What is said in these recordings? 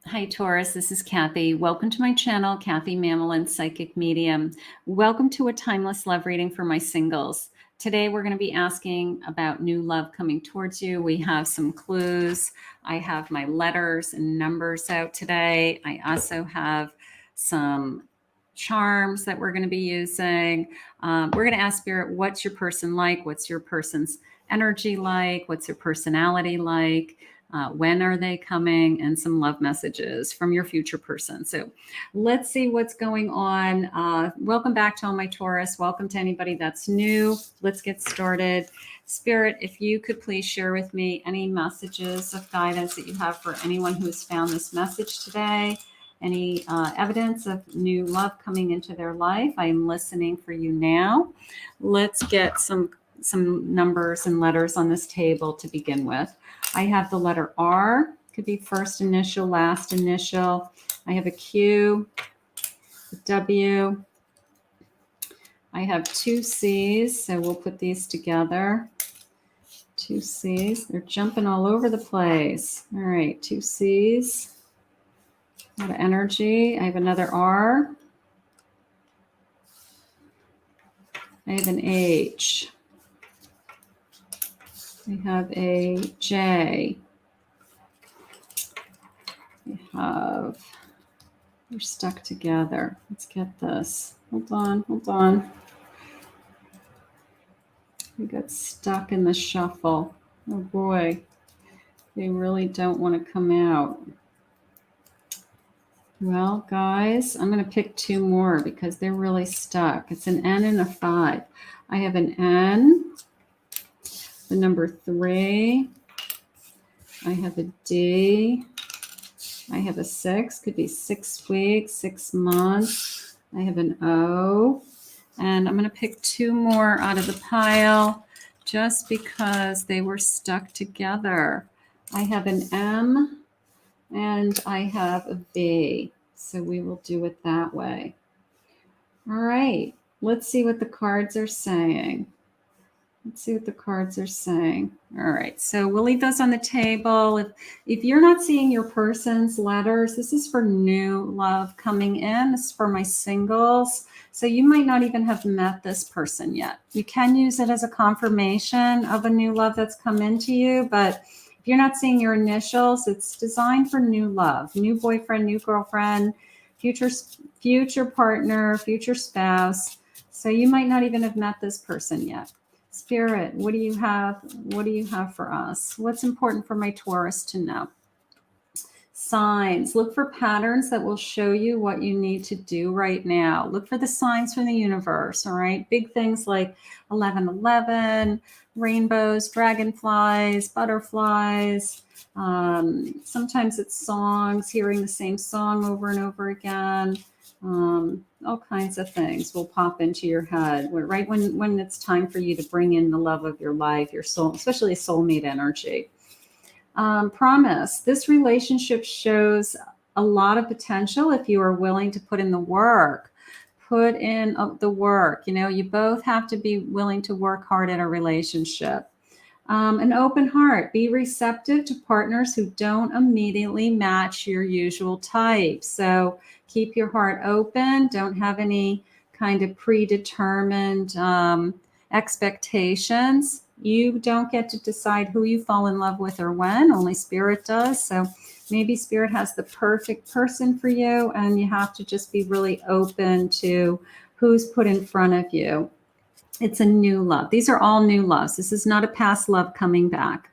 Hi, Taurus. This is Kathy. Welcome to my channel, Kathy Mamolen, Psychic Medium. Welcome to a timeless love reading for my singles. Today, we're going to be asking about new love coming towards you. We have some clues. I have my letters and numbers out today. I also have some charms that we're going to be using. We're going to ask Spirit, what's your person like? What's your person's energy like? What's your personality like? When are they coming, and some love messages from your future person. So let's see what's going on. Welcome back to all my Taurus. Welcome to anybody that's new. Let's get started. Spirit, if you could please share with me any messages of guidance that you have for anyone who has found this message today. Any evidence of new love coming into their life. I am listening for you now. Let's get some numbers and letters on this table to begin with. I have the letter R, could be first initial, last initial. I have a Q, a W. I have two C's, so we'll put these together. Two C's, they're jumping all over the place. All right, two C's, a lot of energy. I have another R. I have an H. I have a J. We're stuck together. Let's get this. Hold on. We got stuck in the shuffle. Oh boy. They really don't want to come out. Well, guys, I'm going to pick two more because they're really stuck. It's an N and a 5. I have an N, the number 3. I have a D. I have a 6, could be 6 weeks, 6 months. I have an O, and I'm going to pick two more out of the pile just because they were stuck together. I have an M and I have a V, so we will do it that way. All right, let's see what the cards are saying. Let's see what the cards are saying. All right, so we'll leave those on the table. If you're not seeing your person's letters, this is for new love coming in. This is for my singles. So you might not even have met this person yet. You can use it as a confirmation of a new love that's come into you, but if you're not seeing your initials, it's designed for new love, new boyfriend, new girlfriend, future partner, future spouse. So you might not even have met this person yet. Spirit, what do you have? What do you have for us? What's important for my Taurus to know? Signs. Look for patterns that will show you what you need to do right now. Look for the signs from the universe, all right? Big things like 1111, rainbows, dragonflies, butterflies. Sometimes it's songs, hearing the same song over and over again. All kinds of things will pop into your head right when it's time for you to bring in the love of your life, your soul, especially soulmate energy. Promise. This relationship shows a lot of potential if you are willing to put in the work. Put in the work. You know, you both have to be willing to work hard in a relationship. An open heart. Be receptive to partners who don't immediately match your usual type. So keep your heart open. Don't have any kind of predetermined expectations. You don't get to decide who you fall in love with or when. Only Spirit does. So maybe Spirit has the perfect person for you, and you have to just be really open to who's put in front of you. It's a new love. These are all new loves. This is not a past love coming back.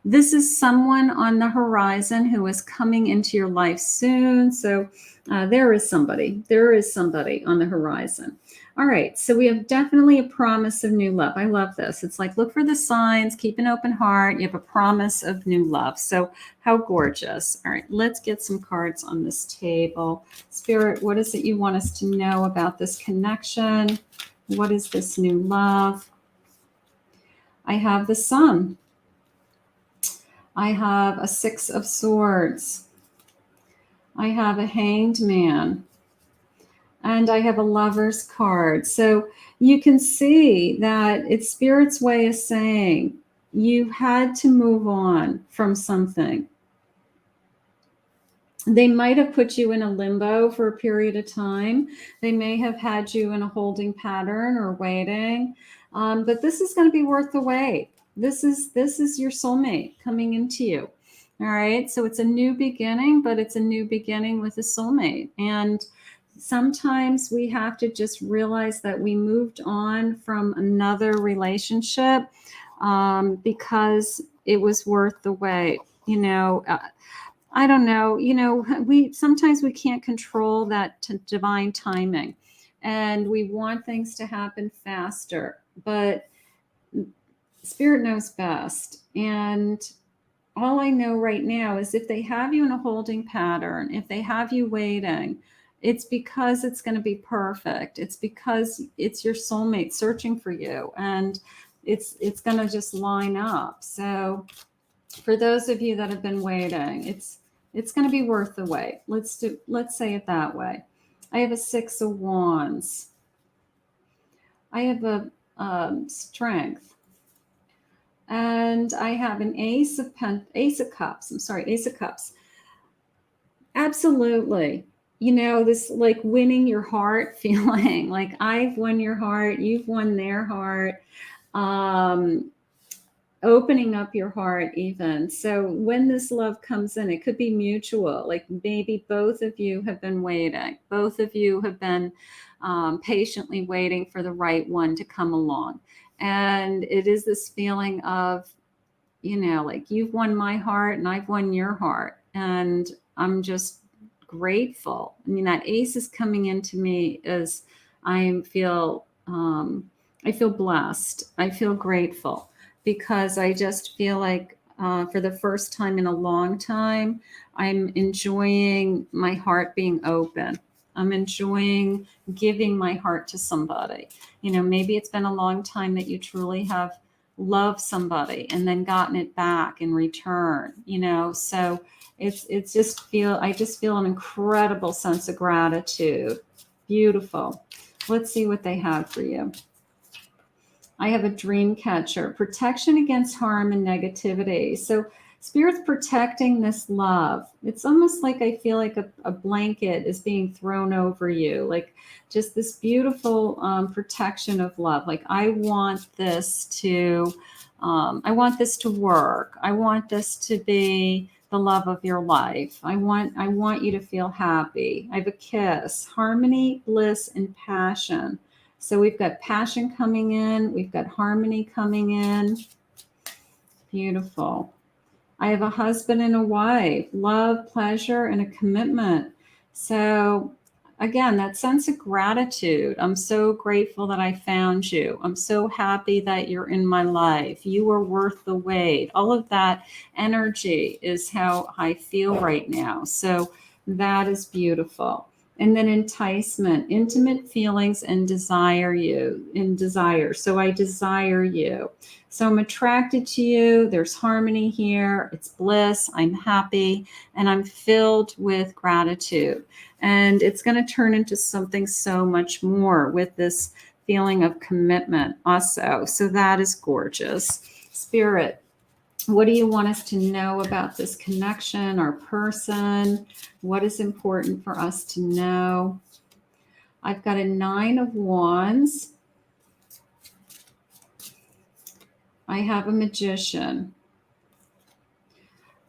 This is someone on the horizon who is coming into your life soon. So there is somebody on the horizon. All right. So we have definitely a promise of new love. I love this. It's like, look for the signs, keep an open heart. You have a promise of new love. So how gorgeous. All right. Let's get some cards on this table. Spirit, what is it you want us to know about this connection? What is this new love? I have the Sun. I have a 6 of Swords. I have a Hanged Man. And I have a Lover's card. So you can see that it's Spirit's way of saying you had to move on from something. They might have put you in a limbo for a period of time. They may have had you in a holding pattern or waiting. But this is going to be worth the wait. This is your soulmate coming into you. All right. So it's a new beginning, but it's a new beginning with a soulmate. And sometimes we have to just realize that we moved on from another relationship because it was worth the wait. I don't know, we sometimes we can't control that divine timing, and we want things to happen faster, but spirit knows best. And all I know right now is if they have you in a holding pattern, if they have you waiting, it's because it's going to be perfect. It's because it's your soulmate searching for you, and it's going to just line up. So for those of you that have been waiting, it's going to be worth the wait. Let's say it that way. I have a 6 of Wands. I have a Strength, and I have an Ace of Cups. I'm sorry, Ace of Cups. Absolutely. This like winning your heart feeling. Like I've won your heart, you've won their heart. Opening up your heart even. So when this love comes in, it could be mutual. Like maybe both of you have been waiting. Both of you have been patiently waiting for the right one to come along. And it is this feeling of, like you've won my heart and I've won your heart. And I'm just grateful. I mean, that ace is coming into me as I feel blessed. I feel grateful because I just feel like for the first time in a long time, I'm enjoying my heart being open. I'm enjoying giving my heart to somebody. Maybe it's been a long time that you truly have loved somebody and then gotten it back in return, so I just feel an incredible sense of gratitude. Beautiful. Let's see what they have for you. I have a dream catcher, protection against harm and negativity. So Spirit's protecting this love. It's almost like I feel like a blanket is being thrown over you, like just this beautiful protection of love. Like I want this to work. I want this to be the love of your life. I want you to feel happy. I have a kiss, harmony, bliss, and passion. So we've got passion coming in. We've got harmony coming in. Beautiful. I have a husband and a wife, love, pleasure, and a commitment. So again, that sense of gratitude. I'm so grateful that I found you. I'm so happy that you're in my life. You are worth the wait. All of that energy is how I feel right now. So that is beautiful. And then enticement, intimate feelings and desire. So I desire you. So I'm attracted to you. There's harmony here. It's bliss. I'm happy and I'm filled with gratitude. And it's going to turn into something so much more with this feeling of commitment also. So that is gorgeous. Spirit, what do you want us to know about this connection, our person? What is important for us to know? I've got a 9 of Wands. I have a Magician.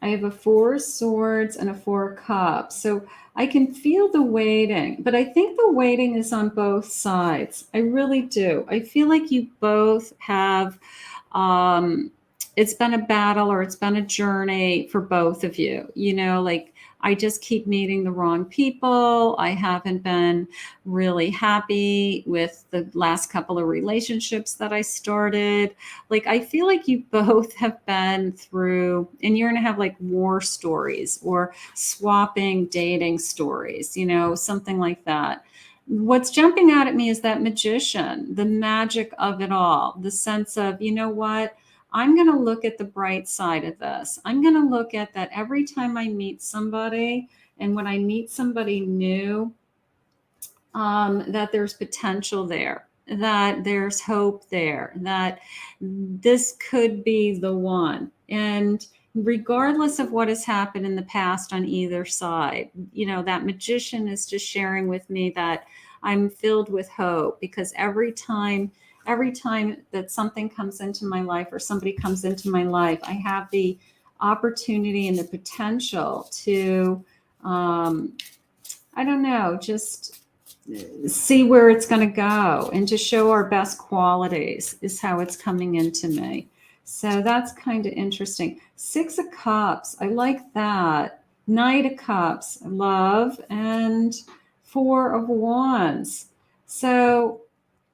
I have a 4 of Swords and a 4 of Cups. So I can feel the waiting, but I think the waiting is on both sides. I really do. I feel like you both have, it's been a battle or it's been a journey for both of you. Like I just keep meeting the wrong people. I haven't been really happy with the last couple of relationships that I started. Like I feel like you both have been through, and you're going to have like war stories or swapping dating stories, something like that. What's jumping out at me is that Magician, the magic of it all, the sense of, what? I'm going to look at the bright side of this. I'm going to look at that every time I meet somebody, and when I meet somebody new, that there's potential there, that there's hope there, that this could be the one. And regardless of what has happened in the past on either side. You know, that magician is just sharing with me that I'm filled with hope, because every time that something comes into my life or somebody comes into my life, I have the opportunity and the potential to, I don't know, just see where it's going to go and to show our best qualities is how it's coming into me. So that's kind of interesting. 6 of Cups, I like that. Knight of Cups, love, and 4 of Wands. So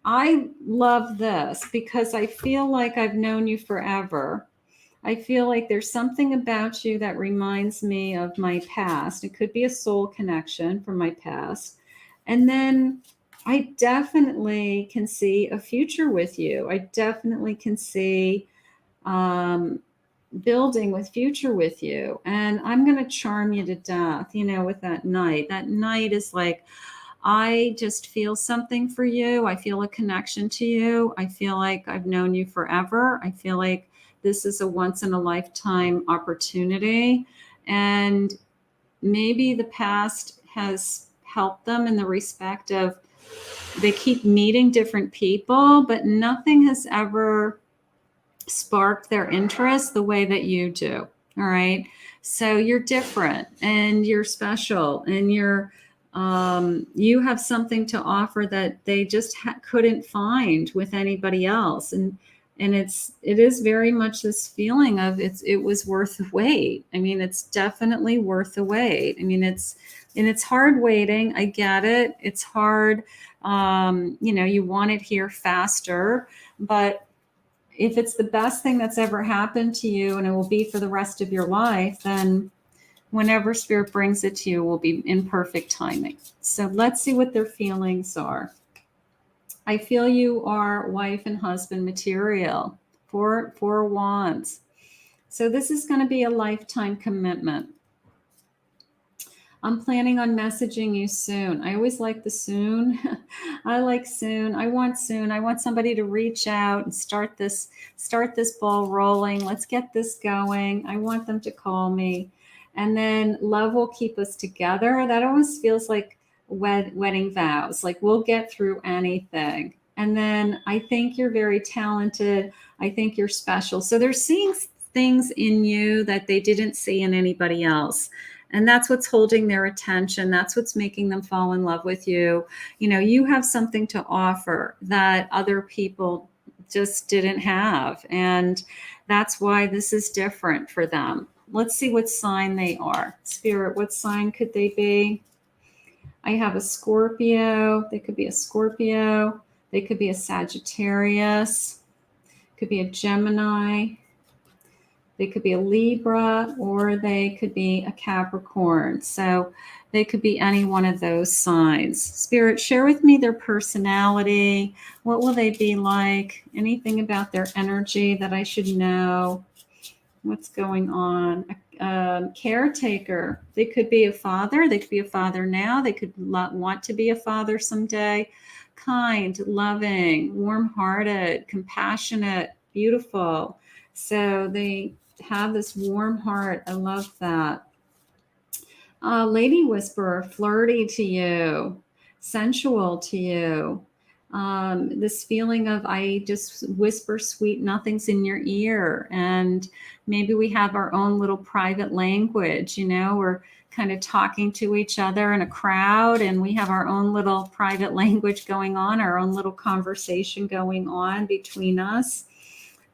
I love this because I feel like I've known you forever. I feel like there's something about you that reminds me of my past. It could be a soul connection from my past. And then I definitely can see a future with you. I definitely can see um, building with future with you. And I'm going to charm you to death, you know, with that knight. That knight is like, I just feel something for you. I feel a connection to you. I feel like I've known you forever. I feel like this is a once in a lifetime opportunity. And maybe the past has helped them in the respect of they keep meeting different people, but nothing has ever sparked their interest the way that you do. All right. So you're different and you're special and you have something to offer that they just couldn't find with anybody else. And it is very much this feeling of it was worth the wait. I mean, it's definitely worth the wait. I mean, it's hard waiting. I get it. It's hard. You know, you want it here faster, but if it's the best thing that's ever happened to you and it will be for the rest of your life, then whenever spirit brings it to you will be in perfect timing. So let's see what their feelings are. I feel you are wife and husband material. Four wands. So this is going to be a lifetime commitment. I'm planning on messaging you soon. I always like the soon. I like soon. I want soon. I want somebody to reach out and start this ball rolling. Let's get this going. I want them to call me. And then love will keep us together. That almost feels like wedding vows. Like we'll get through anything. And then I think you're very talented. I think you're special. So they're seeing things in you that they didn't see in anybody else. And that's what's holding their attention. That's what's making them fall in love with you. You know, you have something to offer that other people just didn't have. And that's why this is different for them. Let's see what sign they are. Spirit, what sign could they be? I have a Scorpio. They could be a Scorpio. They could be a Sagittarius. Could be a Gemini. They could be a Libra, or they could be a Capricorn. So they could be any one of those signs. Spirit, share with me their personality. What will they be like? Anything about their energy that I should know? What's going on? Caretaker. They could be a father. They could be a father now. They could want to be a father someday. Kind, loving, warm-hearted, compassionate, beautiful. So they have this warm heart. I love that. Lady whisperer, flirty to you, sensual to you. This feeling of I just whisper sweet nothings in your ear. And maybe we have our own little private language, you know, we're kind of talking to each other in a crowd and we have our own little private language going on, our own little conversation going on between us.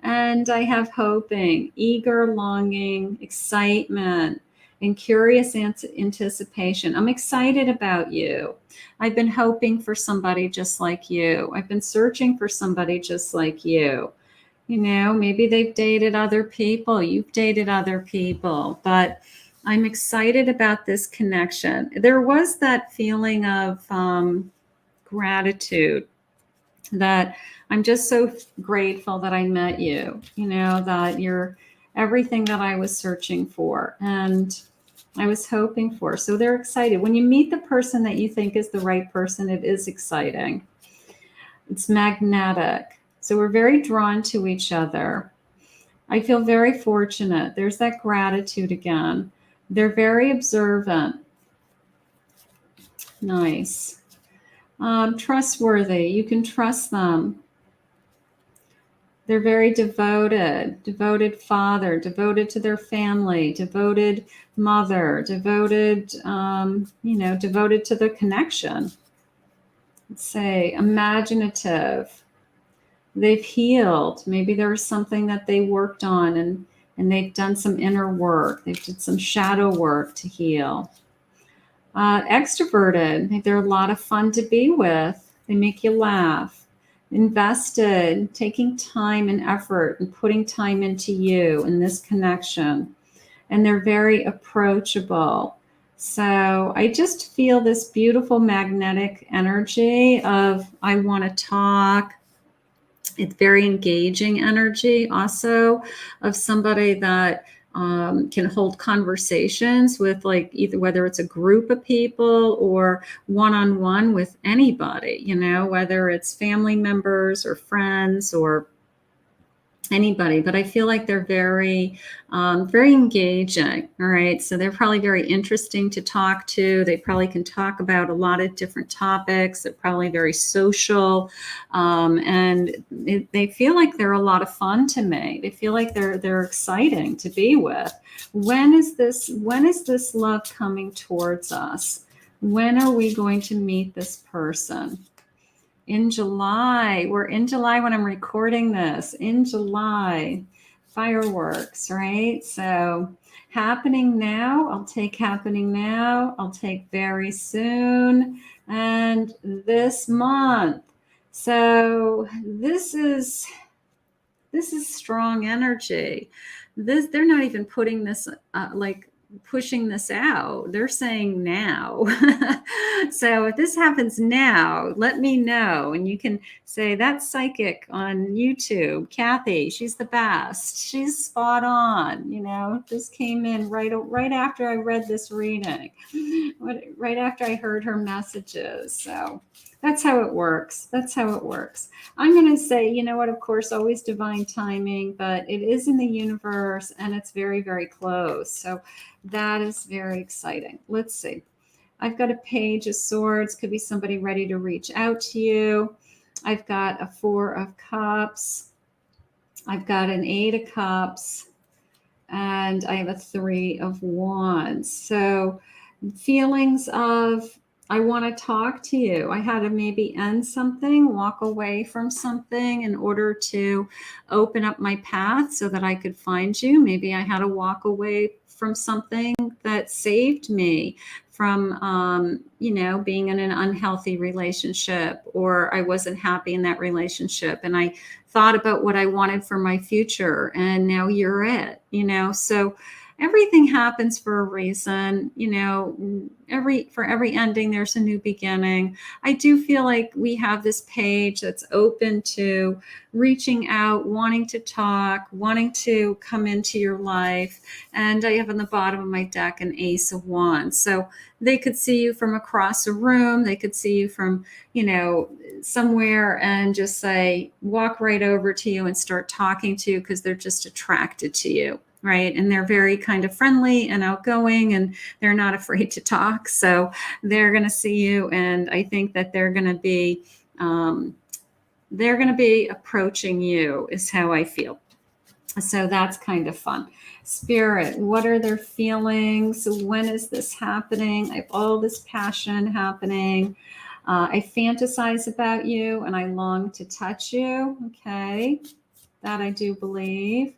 And I have hoping, eager longing, excitement, and curious anticipation. I'm excited about you. I've been hoping for somebody just like you. I've been searching for somebody just like you. You know, maybe they've dated other people. You've dated other people. But I'm excited about this connection. There was that feeling of gratitude, that I'm just so grateful that I met you, you know, that you're everything that I was searching for and I was hoping for. So they're excited. When you meet the person that you think is the right person, it is exciting. It's magnetic. So we're very drawn to each other. I feel very fortunate. There's that gratitude again. They're very observant. Nice. Trustworthy. You can trust them. They're very devoted father, devoted to their family, devoted mother, devoted, devoted to the connection. Let's say imaginative. They've healed. Maybe there was something that they worked on and they've done some inner work. They've did some shadow work to heal. Extroverted. They're a lot of fun to be with. They make you laugh. Invested, taking time and effort and putting time into you in this connection. And they're very approachable. So I just feel this beautiful magnetic energy of I want to talk. It's very engaging energy also of somebody that can hold conversations with, like, either whether it's a group of people or one-on-one with anybody, whether it's family members or friends or anybody. But I feel like they're very engaging. All right, so they're probably very interesting to talk to. They probably can talk about a lot of different topics. They're probably very social, and they feel like they're a lot of fun to me. They feel like they're exciting to be with. When is this love coming towards us? When are we going to meet this person? In July. We're in July when I'm recording this. In July. Fireworks, right? So happening now. I'll take happening now. I'll take very soon. And this month. So this is strong energy. They're not even putting this pushing this out. They're saying now. So if this happens now, let me know. And you can say, that's psychic on YouTube. Kathy, she's the best. She's spot on. This came in right after I read this reading, right after I heard her messages. So that's how it works. I'm going to say, of course, always divine timing, but it is in the universe and it's very, very close. So that is very exciting. Let's see. I've got a Page of Swords. Could be somebody ready to reach out to you. I've got a 4 of Cups. I've got an 8 of Cups. And I have a 3 of Wands. So feelings of, I want to talk to you. I had to maybe end something, walk away from something in order to open up my path so that I could find you. Maybe I had to walk away from something that saved me from, being in an unhealthy relationship, or I wasn't happy in that relationship. And I thought about what I wanted for my future, and now you're it, so everything happens for a reason, for every ending, there's a new beginning. I do feel like we have this page that's open to reaching out, wanting to talk, wanting to come into your life. And I have on the bottom of my deck an Ace of Wands. So they could see you from across a room. They could see you from, somewhere and just say, walk right over to you and start talking to you because they're just attracted to you. Right. And they're very kind of friendly and outgoing, and they're not afraid to talk. So they're going to see you. And I think that they're going to be approaching you is how I feel. So that's kind of fun. Spirit, what are their feelings? When is this happening? I have all this passion happening. I fantasize about you and I long to touch you. Okay. That I do believe.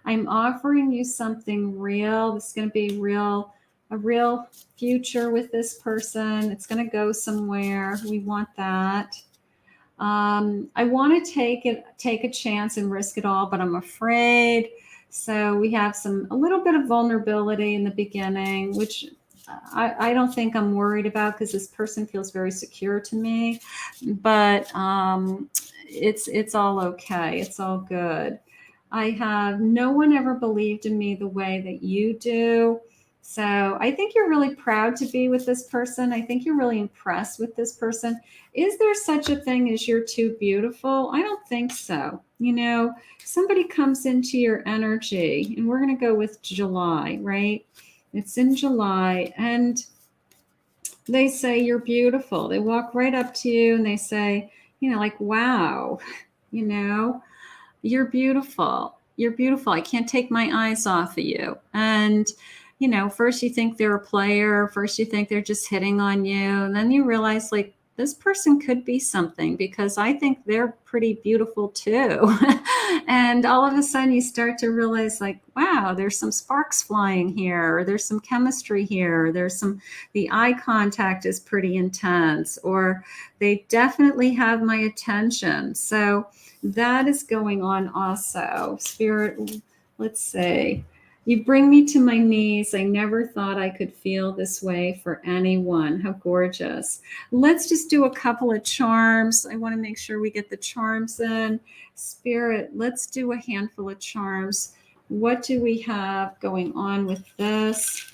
I'm offering you something real. This is going to be a real future with this person. It's going to go somewhere. We want that. I want to take a chance and risk it all, but I'm afraid. So we have a little bit of vulnerability in the beginning, which I don't think I'm worried about because this person feels very secure to me. But it's all okay. It's all good. I have no one ever believed in me the way that you do. So I think you're really proud to be with this person. I think you're really impressed with this person. Is there such a thing as you're too beautiful? I don't think so. You know, somebody comes into your energy, and we're going to go with July, right? It's in July, and they say you're beautiful. They walk right up to you and they say, you know, like, wow, you know, you're beautiful. You're beautiful. I can't take my eyes off of you. And, you know, first you think they're a player. First you think they're just hitting on you. And then you realize, like, this person could be something because I think they're pretty beautiful too. And all of a sudden you start to realize, like, wow, there's some sparks flying here, or there's some chemistry here. The eye contact is pretty intense, or they definitely have my attention. So that is going on also. Spirit, let's see. You bring me to my knees. I never thought I could feel this way for anyone. How gorgeous. Let's just do a couple of charms. I want to make sure we get the charms in. Spirit, let's do a handful of charms. What do we have going on with this?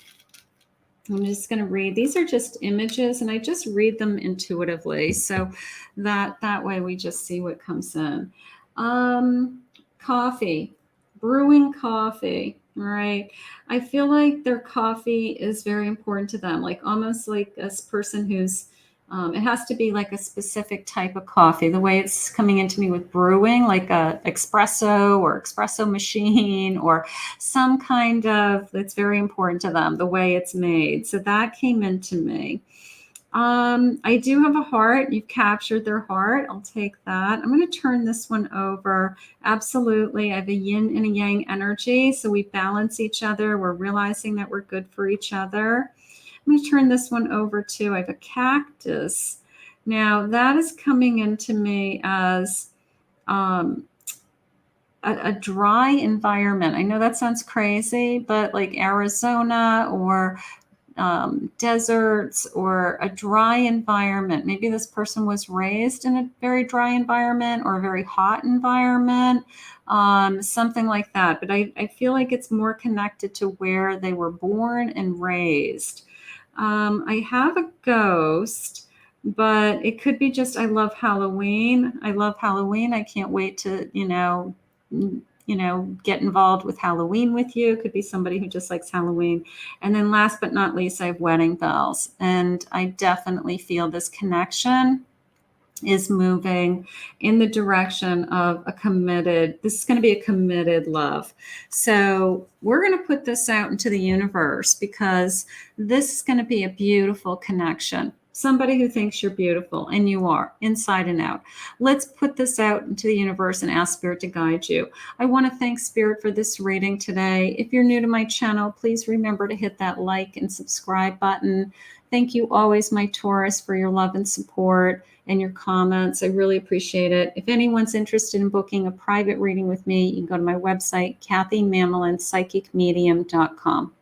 I'm just going to read. These are just images, and I just read them intuitively. So that way we just see what comes in. Coffee, brewing coffee. All right. I feel like their coffee is very important to them, like almost like a person who's, it has to be like a specific type of coffee. The way it's coming into me with brewing, like a espresso or espresso machine, or some kind of, that's very important to them, the way it's made. So that came into me. I do have a heart. You've captured their heart. I'll take that. I'm going to turn this one over. Absolutely. I have a yin and a yang energy. So we balance each other. We're realizing that we're good for each other. I'm going to turn this one over too. I have a cactus. Now that is coming into me as a dry environment. I know that sounds crazy, but like Arizona or deserts or a dry environment. Maybe this person was raised in a very dry environment or a very hot environment, something like that. But I feel like it's more connected to where they were born and raised. I have a ghost, but it could be just, I love Halloween. I love Halloween. I can't wait to, get involved with Halloween with you. It could be somebody who just likes Halloween. And then last but not least, I have wedding bells. And I definitely feel this connection is moving in the direction of this is going to be a committed love. So we're going to put this out into the universe because this is going to be a beautiful connection. Somebody who thinks you're beautiful, and you are, inside and out. Let's put this out into the universe and ask Spirit to guide you. I want to thank Spirit for this reading today. If you're new to my channel, please remember to hit that like and subscribe button. Thank you always, my Taurus, for your love and support and your comments. I really appreciate it. If anyone's interested in booking a private reading with me, you can go to my website, KathyMamolenPsychicMedium.com.